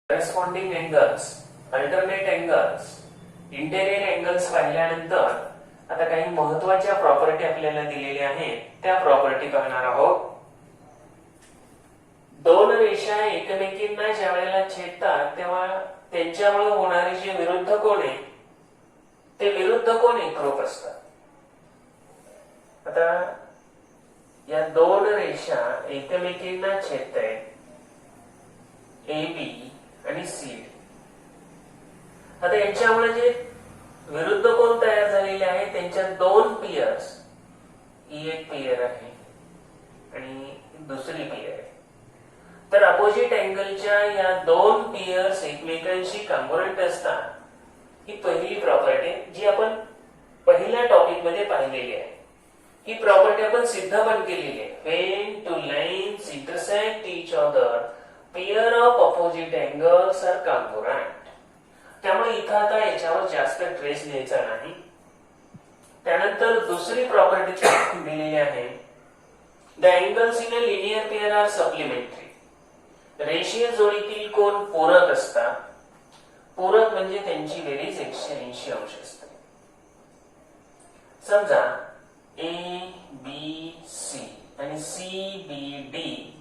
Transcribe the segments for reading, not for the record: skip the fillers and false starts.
Corresponding angles, alternate angles, interior angles पाहिल्यानंतर आता काही महत्त्वाच्या प्रॉपर्टी आपल्याला दिलेल्या आहेत, त्या प्रॉपर्टी पाहणार आहोत. दोन रेषा एकमेकींना ज्या वेळेला छेदतात तेव्हा त्यांच्यामुळे होणारे जे विरुद्ध कोन आहे ते विरुद्ध कोन एकरूप असतात. आता या दोन रेषा एकमेकींना छेदतायत, ए बी आणि सी. आता यांच्यामुळे जे विरुद्ध कोन तयार झालेले आहे त्यांच्या दोन पियर्स, ही एक पियर आहे आणि दुसरी पियर आहे. तर अपोजिट अँगलच्या या दोन पियर्स एकमेकांशी कॉन्ग्रुएंट असतात. ही पहिली प्रॉपर्टी जी आपण पहिल्या टॉपिक मध्ये पाहिलेली आहे. ही प्रॉपर्टी आपण सिद्ध पण केलेली आहे. When two lines intersect each other, pair of opposite angles are congruent. त्यामुळे इथं आता याच्यावर जास्त ट्रेस द्यायचा नाही. त्यानंतर दुसरी प्रॉपर्टी दिलेली आहे, the angles in a linear pair are supplementary. रेषीय जोडीतील कोन पूरक असतात. पूरक म्हणजे त्यांची बेरीज 180 अंश असते. समजा ए बी सी आणि सी बी डी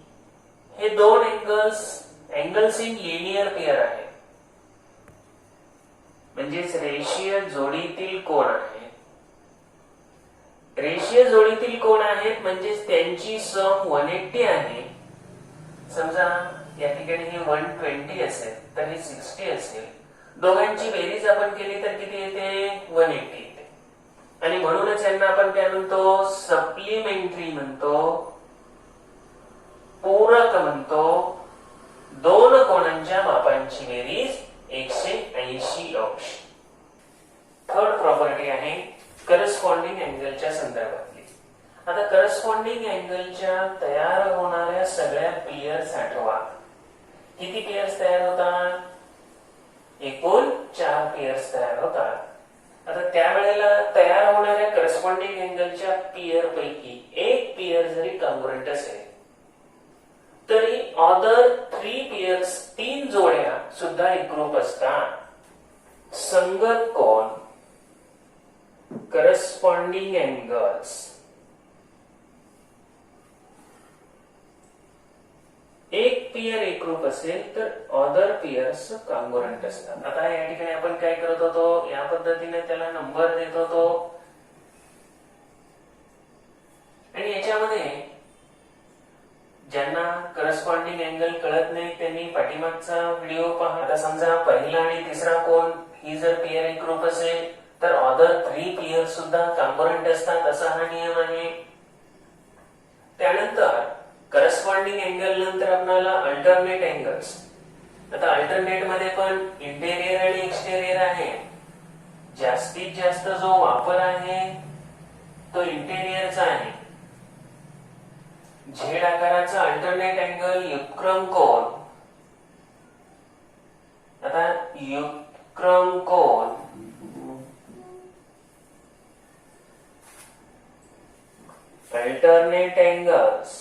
हे दोन एंगल्स इन लिनियर पेयर आहे, म्हणजेच रेषीय जोडीतील कोन आहे. रेषीय जोडीतील कोन आहेत म्हणजेच त्यांची सम 180 आहे. समजा या ठिकाणी हे 120 असेल तर हे 60 असेल. दोघांची बेरीज आपण केली तर किती येते? 180 येते. आणि म्हणूनच यांना आपण काय म्हणतो? सप्लिमेंटरी म्हणतो, पूरक म्हणतो. दोन कोनांच्या मापांची बेरीज 180 अंश. थर्ड प्रॉपर्टी आहे करस्पॉन्डिंग अँगलच्या संदर्भातली. आता करस्पॉन्डिंग अँगलच्या तयार होणाऱ्या सगळ्या पियर्स आठवा. किती पियर्स तयार होतात? एकूण 4 पियर्स तयार होतात. आता त्यावेळेला तयार होणाऱ्या करस्पॉन्डिंग अँगलच्या पियर पैकी एक पियर जरी कॉन्ग्रुएंट असेल तरी अदर 3 पियर्स, 3 जोड्या सुद्धा एकरूप असतात. संगत कोन, करस्पॉन्डिंग एंगल्स, एक पियर एकरूप असेल तर अदर पियर्स कॉन्ग्रुएंट असतात. आता या ठिकाणी आपण काय करत होतो? या पद्धतीने त्याला नंबर देत होतो आणि याच्यामध्ये ज्यांना करस्पॉन्डिंग अँगल कळत नाही त्यांनी पाठीमागचा व्हिडिओ पहा. आता समजा पहिला आणि तिसरा कोन ही जर पियर एकरूप असेल तर अदर 3 पियर सुद्धा कॉन्ग्रुएंट असतात, असा हा नियम आहे. त्यानंतर करस्पॉन्डिंग अँगल नंतर आपल्याला अल्टरनेट एंगल्स. आता अल्टरनेट मध्ये पण इंटेरियर आणि एक्सटेरियर आहे. जास्तीत जास्त जो वापर आहे तो इंटेरियरचा आहे. झेड आकाराचा अल्टरनेट अँगल युगक्रम कोन. आता युगक्रम कोन अल्टरनेट एंगल्स,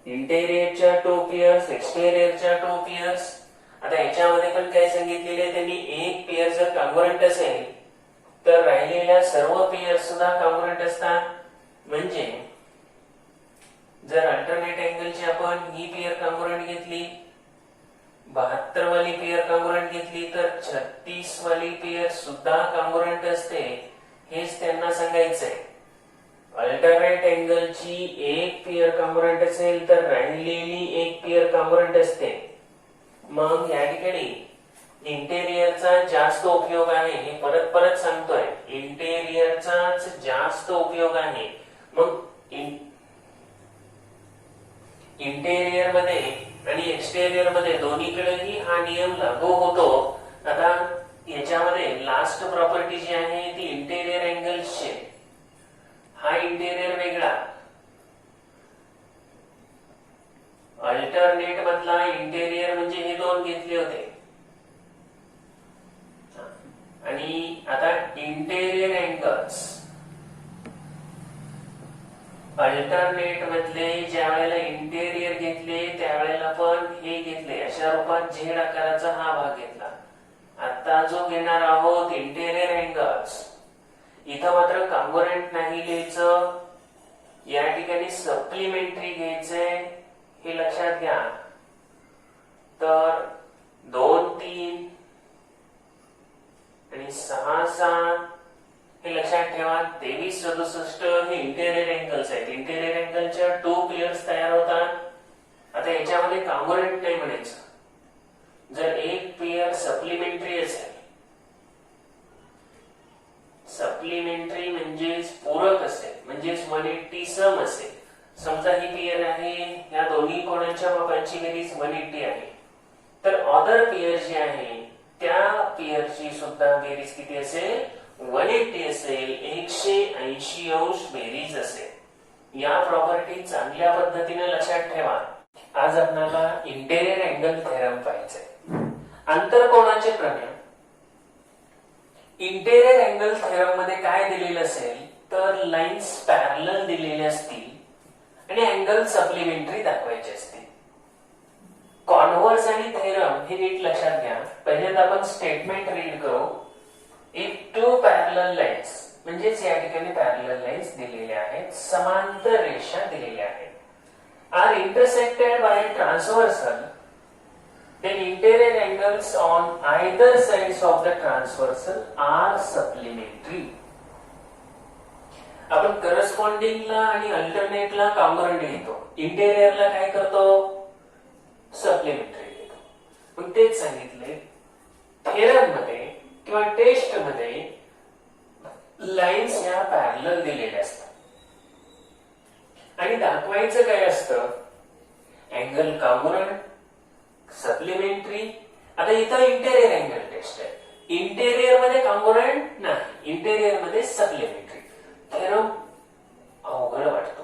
इंटेरियरच्या 2 पियर्स, एक्सटेरियरच्या 2 पियर्स. आता याच्यामध्ये पण काय सांगितलेले त्यांनी, एक पियर जर कॉन्ग्रुएंट असेल तर राहिलेल्या सर्व पियर्स सुद्धा कॉन्ग्रुएंट असतात. म्हणजे जर अल्टरनेट अँगलची आपण ही पियर कॉन्ग्रुएंट घेतली, 72 वाली पियर कॉन्ग्रुएंट घेतली तर 36 वाली पियर सुद्धा कॉन्ग्रुएंट असते. हेच त्यांना सांगायचंय. अल्टरनेट अँगलची एक पियर कॉन्ग्रुएंट असेल तर राहिलेली एक पियर कॉन्ग्रुएंट असते. मग या ठिकाणी इंटेरियरचा जास्त उपयोग आहे. हे परत परत सांगतोय, इंटेरियरचाच जास्त उपयोग आहे. मग इंटेरियर मध्ये आणि एक्सटेरियर मध्ये दोन्हीकडेही हा नियम लागू होतो. आता याच्यामध्ये लास्ट प्रॉपर्टी जी आहे ती इंटेरियर एंगल्सची. हा इंटेरियर वेगळा, अल्टरनेट मधला इंटेरियर म्हणजे हे दोन घेतले होते. आणि आता इंटेरियर एंगल्स अल्टरनेट मधले ज्या वेळेला इंटेरियर घेतले त्यावेळेला आपण हे घेतले अशा रूपात झेड आकाराचा हा भाग घेतला. आता जो घेणार आहोत इंटेरियर अँगल्स, इथं मात्र कॉन्ग्रुएंट नाही घ्यायचं, या ठिकाणी सप्लिमेंटरी घ्यायचंय, हे लक्षात घ्या. तर 2, 3 आणि 6, 7 हे लक्षात ठेवा. 23, 67 हे इंटेरियर अँगल्स आहेत. इंटेरियर अँगलच्या 2 पेयर्स तयार होतात. आता याच्यामध्ये कॉन्ग्रुएंट नाही म्हणायचं. जर एक पेयर सप्लिमेंटरी असेल, सप्लिमेंटरी म्हणजेच पूरक असेल, म्हणजेच 180 सम असेल. समजा ही पेयर आहे, या दोन्ही कोणाच्या मापांची बेरीज 180 आहे, तर अदर पेयर जी आहे त्या पेयरची सुद्धा बेरीज किती असेल? 180 असेल. 180 अंश बेरीज असेल. या प्रॉपर्टी चांगल्या पद्धतीने लक्षात ठेवा. आज आपल्याला इंटेरियर अँगल थेरम पाहायचंय. आंतरकोनाचे प्रमेय. इंटेरियर अँगल थेरम मध्ये काय दिलेलं असेल तर लाईन्स पॅरलल दिलेल्या असतील आणि अँगल सप्लिमेंटरी दाखवायचे असतील. कॉन्व्हर्स आणि थेरम हे नीट लक्षात घ्या. पहिल्यांदा आपण स्टेटमेंट रीड करू. इफ 2 पॅरलल लाईन्स, म्हणजेच या ठिकाणी पॅरलल लाईन्स दिलेल्या आहेत, समांतर रेषा दिलेल्या आहेत, are intersected by transversal, then interior angles on either sides of the transversal are supplementary. आपण करस्पॉन्डिंगला आणि अल्टरनेटला कॉन्ग्रुएंट लिहितो, इंटेरियरला काय करतो? सप्लिमेंटरी लिहितो. पण तेच सांगितले थेरम मध्ये किंवा टेस्ट मध्ये लाईन्स ह्या पॅरलल दिलेल्या असतात आणि दाखवायचं काय असतं? Angle congruent, supplementary. आता इथं इंटेरियर अँगल टेस्ट आहे. इंटेरियर मध्ये कॉन्ग्रुएंट नाही, इंटेरियर मध्ये सप्लिमेंटरी. थेरम अवघड वाटतो,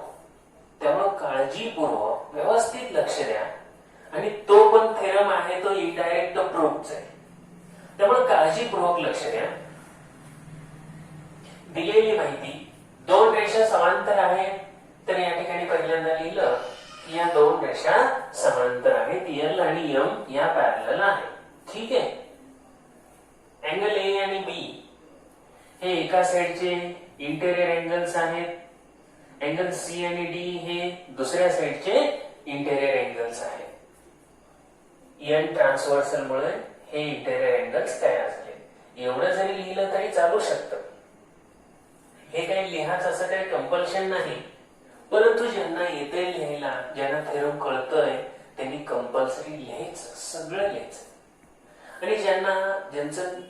त्यामुळे काळजीपूर्वक व्यवस्थित लक्ष द्या. आणि तो पण थेरम आहे तो इनडायरेक्ट प्रूफच आहे, त्यामुळे काळजीपूर्वक लक्ष द्या. दिलेली माहिती 2 रेषा समांतर आहेत, तर या ठिकाणी पहिल्यांदा लिहिलं या 2 रेषा समांतर आहेत, एल आणि एम या पॅरलल आहेत. ठीक आहे. अँगल ए आणि बी हे एका साइडचे इंटेरियर अँगल्स आहेत. अँगल सी आणि डी हे दुसऱ्या साइडचे इंटेरियर अँगल्स आहेत. एन ट्रान्सव्हर्सल मुळे हे इंटेरियर अँगल्स तयार झाले. एवढं जरी लिहिलं तरी चालू शकतं. हे काही लिहायचं असं काही कंपल्शन नाही, परंतु ज्यांना येते लिहायला, ज्यांना थेरम कळतंय त्यांनी कंपल्सरी लिहायचं, सगळं लिहायचं. आणि ज्यांचं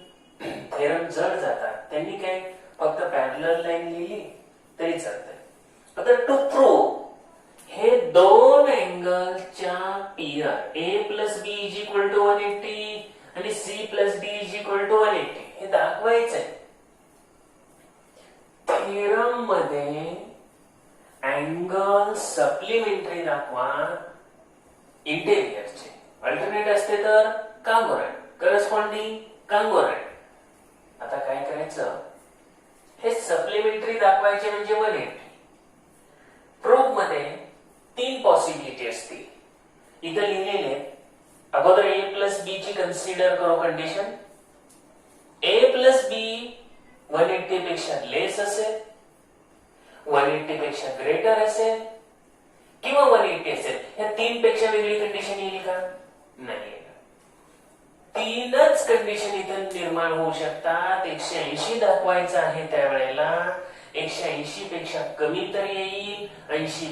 थेरम जड जातात त्यांनी काय फक्त पॅरलल लाईन लिहिली तरी चालतंय. आता टू प्रूव्ह हे 2 अँगलच्या pair A plus B is equal to 180 आणि C plus D is equal to 180 हे दाखवायचंय. थेरम मध्ये अँगल सप्लिमेंटरी दाखवा इंटेरियरचे, अल्टरनेट असते तर कॉन्ग्रुएंट, करस्पॉन्डिंग कॉन्ग्रुएंट. आता काय करायचं? हे सप्लिमेंटरी दाखवायचे म्हणजे 180. प्रूफ मध्ये 3 पॉसिबिलिटी असतील. इथं लिहिलेले अगोदर ए प्लस बी ची कन्सिडर करू कंडिशन. ए प्लस बी 180 पेक्षा लेस असेल, 180 पेक्षा ग्रेटर असेल किंवा 180 असेल. या 3 पेक्षा वेगळी कंडिशन येईल का? नाही. 3च कंडिशन इथं निर्माण होऊ शकतात. 180 दाखवायचं आहे त्यावेळेला 180 पेक्षा कमी तर येईल, 180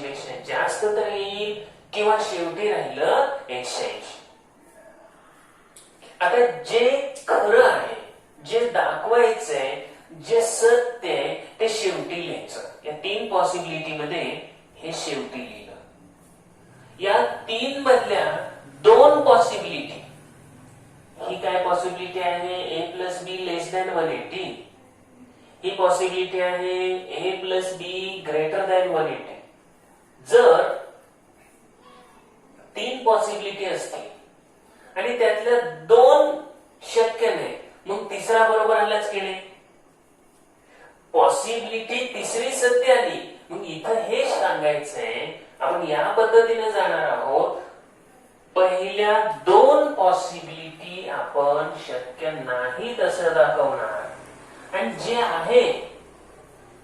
पेक्षा जास्त तर येईल, किंवा शेवटी राहिलं 180. आता जे खरं आहे, जे दाखवायचंय, जे सत्य आहे ते शेवटी लिहायचं. या 3 पॉसिबिलिटी मध्ये हे शेवटी लिहिलं. या 3 मधल्या 2 पॉसिबिलिटी, ही काय पॉसिबिलिटी आहे? A plus B less than 180. ही पॉसिबिलिटी आहे A plus B greater than 180. जर 3 पॉसिबिलिटी असतील आणि त्यातल्या 2 शक्य नाही, मग तिसरा बरोबर आलाच की नाही? पॉसिबिलिटी तिसरी सत्य आली, मग इथं हे सांगायचंय आपण या पद्धतीने जाणार आहोत. पहिल्या दोन पॉसिबिलिटी आपण शक्य नाही तसं दाखवणार आणि जे आहे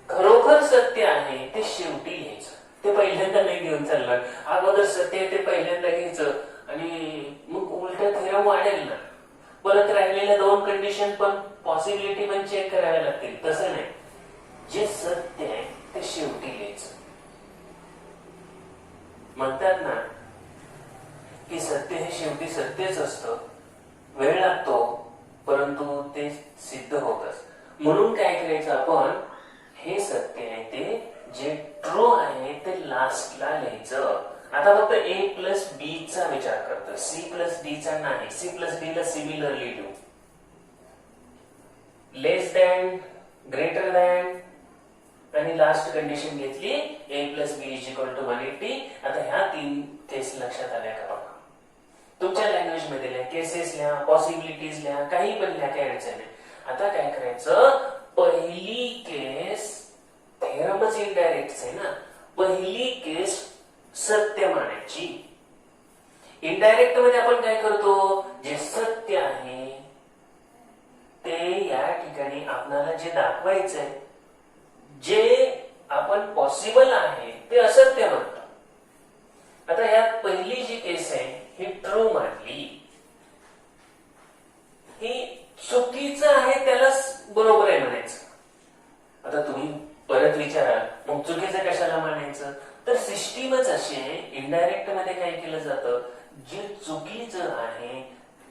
खरोखर सत्य आहे ते शेवटी घ्यायचं. ते पहिल्यांदा नाही घेऊन चालणार. अगोदर सत्य आहे ते पहिल्यांदा घ्यायचं आणि मग उलट थेरम वाढेल ना. परत राहिलेल्या दोन कंडिशन पण पॉसिबिलिटी पण चेक कराव्या लागतील. तसं नाही, जे सत्य आहे ते शेवटी घ्यायचं. म्हणतात ना की सत्य हे शेवटी सत्यच असतं. वेळ लागतो परंतु ते सिद्ध होतच. म्हणून काय करायचं आपण, हे सत्य आहे ते जे ट्रू आहे ते लास्टला लिहायचं. आता फक्त ए प्लस बी चा विचार करतो, सी प्लस डी चा नाही. सी प्लस डी ला सिमिलरली लिहू. लेस दॅन, ग्रेटर दॅन आणि लास्ट कंडिशन घेतली A plus B is equal to 180. आता ह्या तीन केस लक्षात आल्या का बघा. तुमच्या लँग्वेज मध्ये लिहा, केसेस लिहा, पॉसिबिलिटीज लिहा, काही पण लिहा, काही अडचण नाही. आता काय करायचं, पहिली केस थेरमच इनडायरेक्ट आहे ना. पहिली केस सत्य मानायची. इनडायरेक्ट मध्ये आपण काय करतो, जे सत्य आहे ते या ठिकाणी आपल्याला जे दाखवायचंय, जे आपण पॉसिबल आहे ते असत्य म्हणतो. आता यात पहिली जी केस आहे ही ट्रू मानली, ही चुकीचं आहे त्याला बरोबर आहे म्हणायचं. आता तुम्ही परत विचाराल मग चुकीचं कशाला मानायचं, तर सिस्टीमच अशी आहे. इनडायरेक्ट मध्ये काय केलं जातं, जे चुकीचं आहे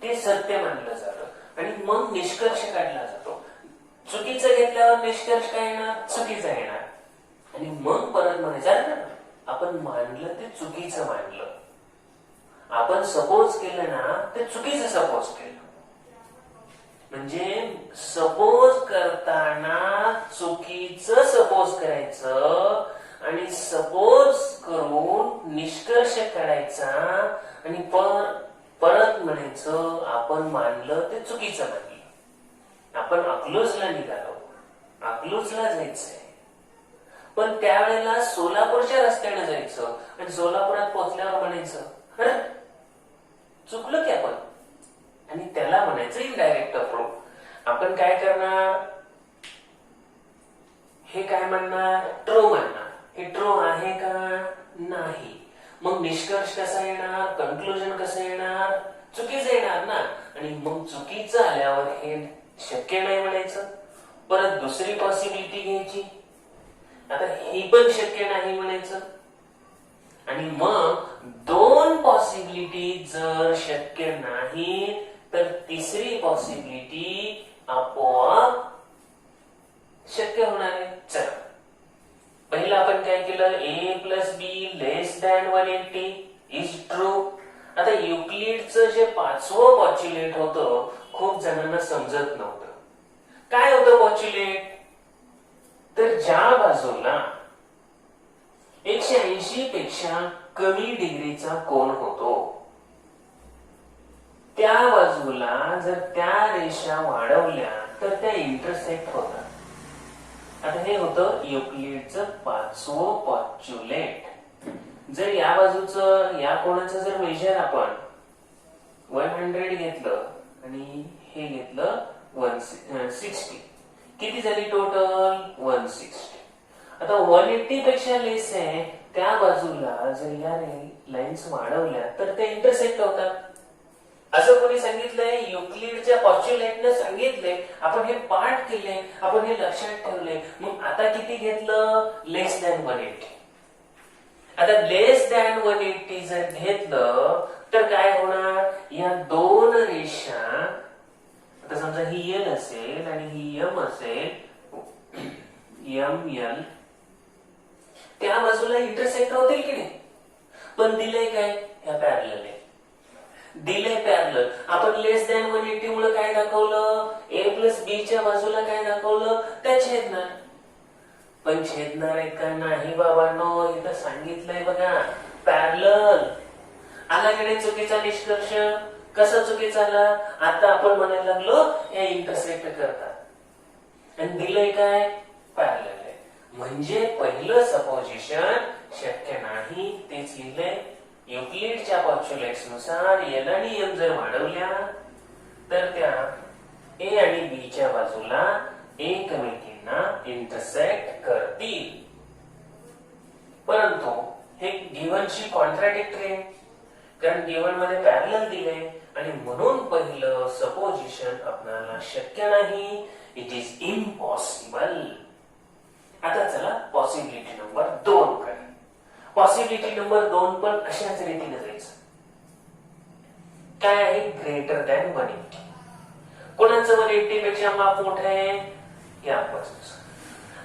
ते सत्य मानलं जातं आणि मग निष्कर्ष काढला जातो. चुकीचं घेतल्यावर निष्कर्ष काय येणार, चुकीचं येणार आणि मग परत म्हणायचं आपण मानलं ते चुकीचं मानलं. आपण सपोज केलं ना ते चुकीचं सपोज केलं. म्हणजे सपोज करताना चुकीचं सपोज करायचं आणि सपोज करून निष्कर्ष काढायचा आणि परत म्हणायचं आपण मानलं ते चुकीचं मानलं. आपण अकलूजला निघालो, अकलूजला जायचंय, पण त्यावेळेला सोलापूरच्या रस्त्याने जायचं आणि सोलापुरात पोहोचल्यावर म्हणायचं चुकलं की आपण, आणि त्याला म्हणायचं इनडायरेक्ट अप्रोच. आपण काय करणार, हे काय म्हणणार, ट्रू म्हणणार. हे ट्रू आहे का नाही, मग निष्कर्ष कसा येणार, कन्क्लुजन कसं येणार, चुकीचं येणार ना. आणि मग चुकीचं आल्यावर हे शक्य नाही म्हणायचं. परत दुसरी पॉसिबिलिटी घ्यायची, आता ही पण शक्य नाही म्हणायचं. आणि मग दोन पॉसिबिलिटी जर शक्य नाही तर तिसरी पॉसिबिलिटी आपोआप शक्य होणार आहे. चला पहिलं आपण काय केलं, A plus B less than 180 is true. आता युक्लिडचं जे पाचवं पॉच्युलेट होतं खूप जणांना समजत नव्हतं. काय होतं पॉच्युलेट, तर ज्या बाजूला 180 पेक्षा कमी डिग्रीचा कोन होतो त्या बाजूला जर त्या रेषा वाढवल्या तर त्या इंटरसेक्ट होतात. आता हे होतं युक्लिडचं पाचवं पॉच्युलेट. जर या बाजूचं या कोणाचं जर मेजर आपण 100 घेतलं आणि हे घेतलं 160, किती झाली टोटल 160. आता 180 पेक्षा लेस आहे त्या बाजूला जर या लाईन्स वाढवल्या तर ते इंटरसेक्ट होतात. असं कोणी सांगितलंय, युक्लिडच्या पॉच्युलेटने सांगितले, आपण हे पाठ केले, आपण हे लक्षात ठेवले. मग आता किती घेतलं, लेस दॅन 180. आता लेस दॅन 180 जर घेतलं तर काय होणार, या दोन रेषा, आता समजा ही एल असेल आणि ही एम असेल, एम एल, त्या बाजूला इंटरसेक्ट होतील की नाही. पण दिलंय काय, ह्या पॅरलल आहे, दिले पॅरलल. आपण लेस दॅन 180 मुळे काय दाखवलं, ए प्लस बी च्या बाजूला काय दाखवलं, त्या छेदणार. पण छेदणार आहे का नाही बाबांनो, इथं सांगितलंय बघा पॅरलल. आला की नाही चुकीचा निष्कर्ष, कसा चुकीचा आला, आता आपण म्हणायला लागलो हे इंटरसेक्ट करतात आणि दिलंय काय, पॅरलल आहे. म्हणजे पहिलं सपोजिशन शक्य नाही तेच लिहिलंय युक्लिडच्या पॉस्च्युलेट्स नुसार एल आणि एम जर वाढवल्या तर त्या ए आणि बी च्या बाजूला एकमेकींना इंटरसेक्ट करतील. परंतु हे गिव्हनची कॉन्ट्राडिक्टरी आहे, कारण गिव्हन मध्ये पॅरलल दिले आणि म्हणून पहिलं सपोजिशन आपल्याला शक्य नाही. It is impossible. आता चला पॉसिबिलिटी नंबर 2 कडे. पॉसिबिलिटी नंबर 2 पण अशाच रीतीने जायचं. काय आहे? Greater than 180. कोणाचं 180 पेक्षा माप मोठं आहे? या बाजूचं.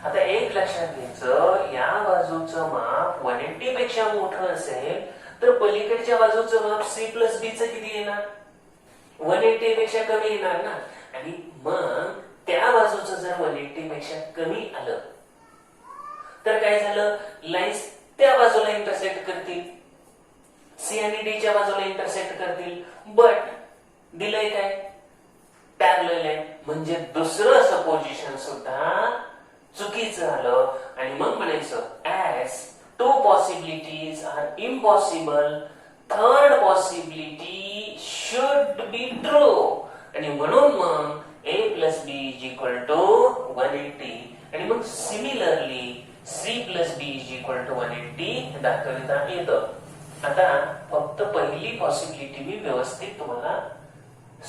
आता एक लक्षात घ्यायचं, या बाजूचं माप 180 पेक्षा मोठं असेल तर पलीकडच्या बाजूचं माप C प्लस D चं किती येणार? 180 पेक्षा कमी येणार ना. आणि मग त्या बाजूचं जर 180 पेक्षा कमी आलं तर काय झालं? लाईन्स त्या बाजूला इंटरसेक्ट करतील, सी आणि डी च्या बाजूला इंटरसेक्ट करतील. बट दिलंय काय? पॅरलल आहे, म्हणजे दुसरं सपोजिशन सुद्धा चुकीचं आलं. आणि मग म्हणायचं as 2 possibilities are impossible, third possibility should be true. आणि म्हणून मग a plus b is equal to 180. आणि मग similarly c plus d is equal to 180 दाखवता येतं. आता फक्त पहिली पॉसिबिलिटी मी व्यवस्थित तुम्हाला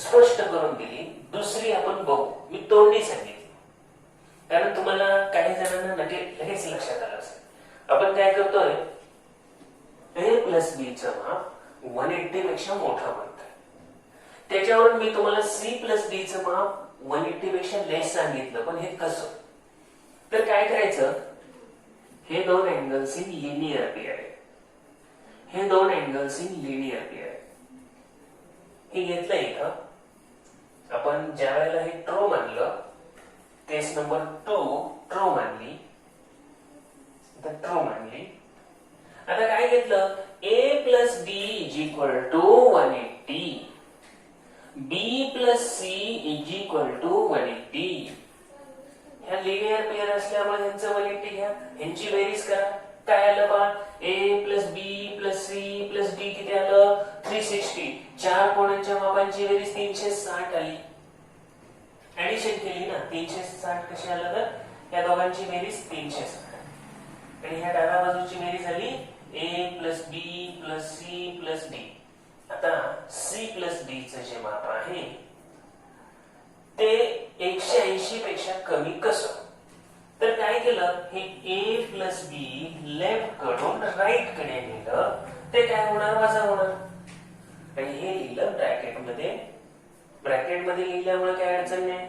स्पष्ट करून दिली. दुसरी आपण बघू. मी तोंडी सांगितली कारण तुम्हाला काही जणांना लगेच लक्षात आलं असेल. आपण काय करतोय? a प्लस b चं माप 180 पेक्षा मोठं म्हणतोय. त्याच्यावरून मी तुम्हाला c प्लस d चं माप 180 पेक्षा लेस सांगितलं. पण हे कसं? तर काय करायचं? हे दोन अँगल्स इन लिनियर पेअर आहे. हे दोन अँगल्स इन लिनियर पेअर आहे. हे घेतलं इथं. आपण ज्या वेळेला हे ट्रो मानलं, केस नंबर 2 ट्रो मानली, ट्रो मानली. आता काय घेतलं? a plus b is equal to 180, b plus c is equal to 180. ह्या लिनियर पेअर असल्यामुळे ह्यांचं 180 घ्या, ह्यांची बेरीज करा. काय आलं पहा? a plus b plus c plus d किती आलं? 360. चार कोणांच्या मापांची बेरीज 360 आली. ऍडिशन केली ना, 360 कशी आलं? तर या दोघांची बेरीज 360 आणि ह्या डाव्या बाजूची बेरीज झाली a plus b plus c plus d. आता c प्लस d चं जे माप आहे ते 180 पेक्षा कमी कसं? तर काय केलं? हे a प्लस b लेफ्ट कडून राईट कडे नेलं. ते काय होणार? वजा होणार. आणि हे लिहिलं ब्रॅकेट मध्ये. ब्रॅकेट मध्ये लिहिल्यामुळे काय अडचण नाही.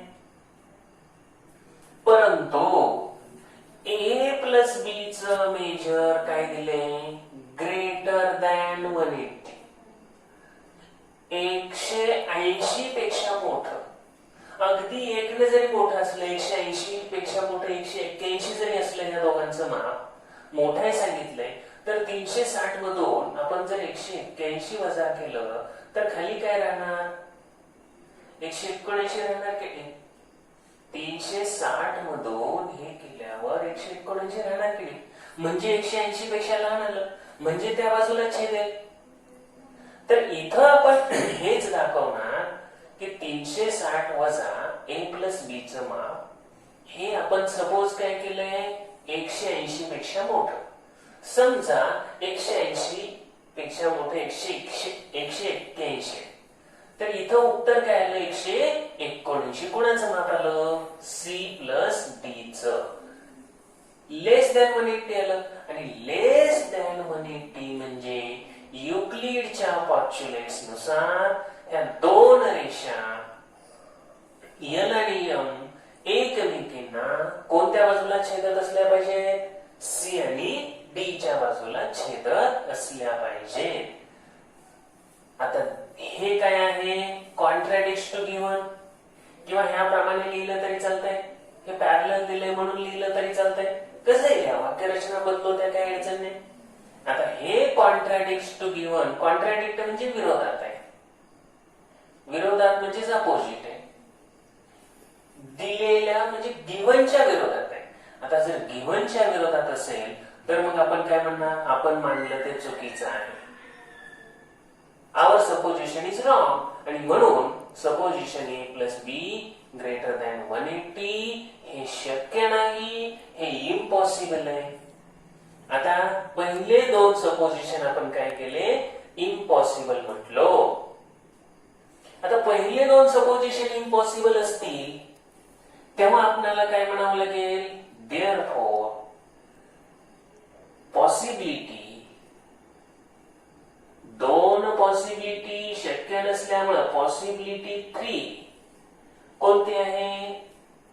परंतु a प्लस b चं मेजर काय दिले? Greater than 180. 180 पेक्षा मोठं. अगदी एकने जरी मोठं असलं, 180 पेक्षा मोठं 181 जरी असलं, या दोघांचं माप मोठं आहे सांगितलंय, तर 360 मधून आपण जर 181 वजा केलं तर खाली काय राहणार? 179 राहणार की? 360 मधून हे केल्यावर 179 राहणार की? म्हणजे 180 पेक्षा लहान आलं, म्हणजे त्या बाजूला छेद आहे. तर इथं आपण हेच दाखवणार की 360 वजा a प्लस b चं माप हे आपण सपोज काय केलंय? 180 पेक्षा मोठं. समजा 180 पेक्षा मोठं 181. तर इथं उत्तर काय आलं? 179. कोणाचं माप आलं? c प्लस d चं. लेस दॅन 180 आलं. आणि लेस दॅन 180 म्हणजे युक्लिडच्या पॉस्च्युलेट्स नुसार ह्या दोन रेषा एल आणि एम एकमेकींना कोणत्या बाजूला छेदत असल्या पाहिजेत? सी आणि डी च्या बाजूला छेदत असल्या पाहिजेत. आता हे काय आहे? Contradicts to given. किंवा ह्याप्रमाणे लिहिलं तरी चालतंय, हे पॅरलल दिलंय म्हणून लिहिलं तरी चालतंय. कसं आहे? वाक्यरचना बदलतो, त्या काही अडचण नाही. आता हे कॉन्ट्राडिक्ट्स टू गिव्हन. कॉन्ट्राडिक्ट म्हणजे विरोधात आहे. विरोधात म्हणजेच अपोजिट आहे. दिलेल्या म्हणजे गिव्हनच्या विरोधात आहे. आता जर गिव्हनच्या विरोधात असेल तर मग आपण काय म्हणणार? आपण मानलं ते चुकीचं आहे. आवर सपोजिशन इज रॉंग आणि म्हणून सपोजिशन ए प्लस बी ग्रेटर दॅन 180 हे शक्य नाही, हे इम्पॉसिबल आहे. आता पहिले दोन सपोजिशन आपण काय केले, इम्पॉसिबल म्हटलो. आता पहिले दोन सपोजिशन इम्पॉसिबल असतील तेव्हा आपल्याला काय म्हणावं लागेल, देअरफॉर पॉसिबिलिटी, दोन पॉसिबिलिटी शक्य नसल्यामुळे पॉसिबिलिटी 3 कोणती आहे,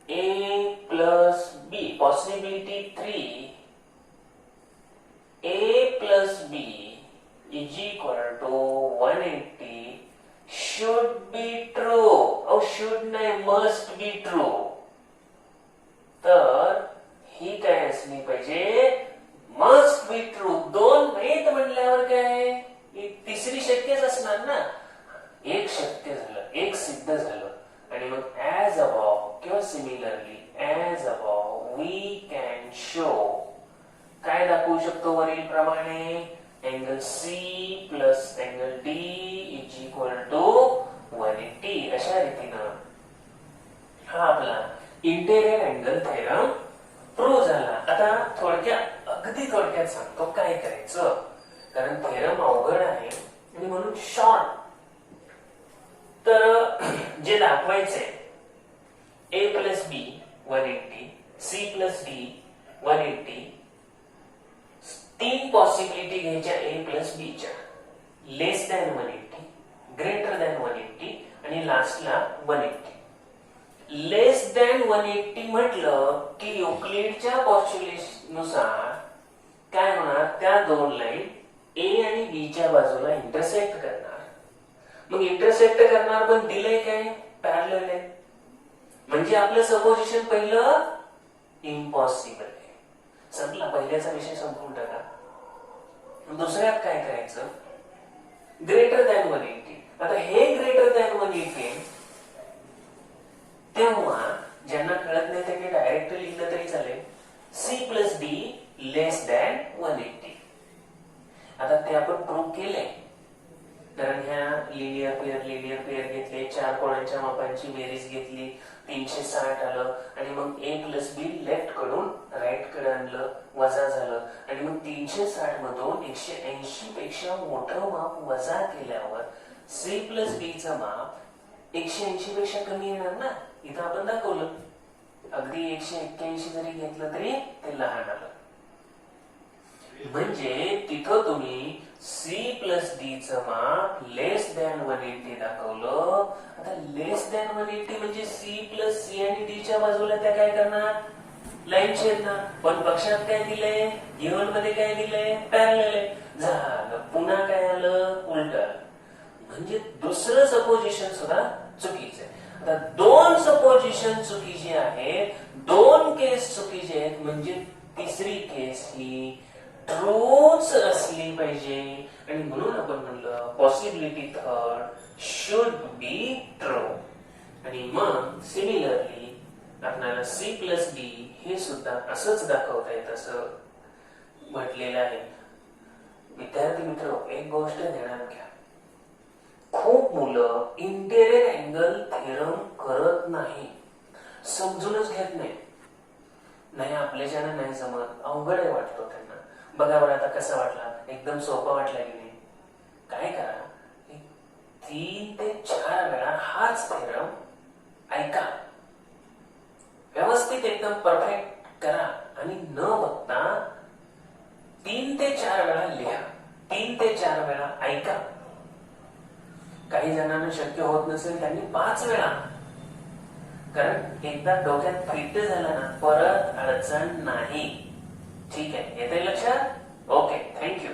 A plus B. Possibility 3 A plus B is equal to 180 should be true. Should नाही, मस्ट बी ट्रू. तर ही काय असली पाहिजे, मस्ट बी ट्रू. दोन माहित म्हणल्यावर काय, तिसरी शक्यच असणार ना. एक शक्य झालं, एक सिद्ध झालं आणि मग ऍज अबव किंवा similarly as above we can show, काय दाखवू शकतो वरील प्रमाणे, angle C plus angle D is equal to 180. अशा रीतीनं हा आपला इंटेरियर अँगल थेरम प्रूव्ह झाला. आता अगदी थोडक्यात सांगतो काय करायचं, कारण थेरम अवघड आहे आणि म्हणून शॉर्ट. तर जे दाखवायचंय, ए प्लस बी 180, सी प्लस डी 180, तीन पॉसिबिलिटी घ्यायच्या ए प्लस बी च्या, लेस दॅन 180, ग्रेटर दॅन 180 आणि लास्टला 180. लेस दॅन 180 म्हटलं की युक्लिडच्या पॉस्ट्युलेशन नुसार काय होणार, त्या दोन लाईन ए आणि बी च्या बाजूला इंटरसेक्ट करणार. मग इंटरसेक्ट करणार पण दिलंय काय, पॅरलल आहे. म्हणजे आपलं सपोजिशन पहिलं इम्पॉसिबल आहे. संपला, पहिल्याचा विषय संपून टाका. दुसऱ्यात काय करायचं, ग्रेटर दॅन 180. आता हे ग्रेटर दॅन 180 तेव्हा ज्यांना कळत नाही ते डायरेक्ट लिहिलं तरी चालेल, सी प्लस डी लेस दॅन 180. आता ते आपण प्रूव्ह केले, कारण ह्या लिनियर पेअर घेतले, चार कोणांच्या मापांची बेरीज घेतली, 360 आलं आणि मग ए प्लस बी लेफ्ट कडून राईट कडे आणलं, वजा झालं आणि मग 360 मधून 180 पेक्षा मोठं माप वजा केल्यावर सी प्लस बी चं माप 180 पेक्षा कमी येणार ना. इथं आपण दाखवलं, अगदी 181 जरी घेतलं तरी ते लहान आलं. म्हणजे तिथं तुम्ही सी प्लस डी चं माप लेस दॅन 180 दाखवलं. आता लेस दॅन 180 म्हणजे सी प्लस सी आणि डी च्या बाजूला त्या काय करणार, लाईन छेदणार. पण पक्षात काय दिलंय, गिव्हन मध्ये काय दिलंय, पॅरलल आहे. झालं, पुन्हा काय आलं, उलट. म्हणजे दुसरं सपोजिशन सुद्धा चुकीचं आहे. आता दोन सपोजिशन चुकीची आहेत, दोन केस चुकीचे आहेत, म्हणजे तिसरी केस ही ट्रूच असली पाहिजे. आणि म्हणून आपण म्हणलं possibility third should be true. आणि मग सिमिलरली आपल्याला सी प्लस डी हे सुद्धा असंच दाखवता येत, असं म्हटलेलं आहे. विद्यार्थी मित्र, एक गोष्ट ध्यानात घ्या, खूप मुलं इंटेरियर अँगल थेरम करत नाही, समजूनच घेत नाही आपल्याच्यानं नाही जमत, अवघड आहे वाटतो त्यांना. बघा बरं आता कसा वाटला, एकदम सोपा वाटला की नाही. काय करा, 3 ते 4 वेळा हाच थेरम ऐका, व्यवस्थित एकदम परफेक्ट करा आणि न बघता 3 ते 4 वेळा लिहा, 3 ते 4 वेळा ऐका. काही जणांना शक्य होत नसेल त्यांनी 5 वेळा, कारण एकदा डोक्यात फिट झालं ना परत अडचण नाही. ठीक आहे, येते लक्षात? Okay, thank you.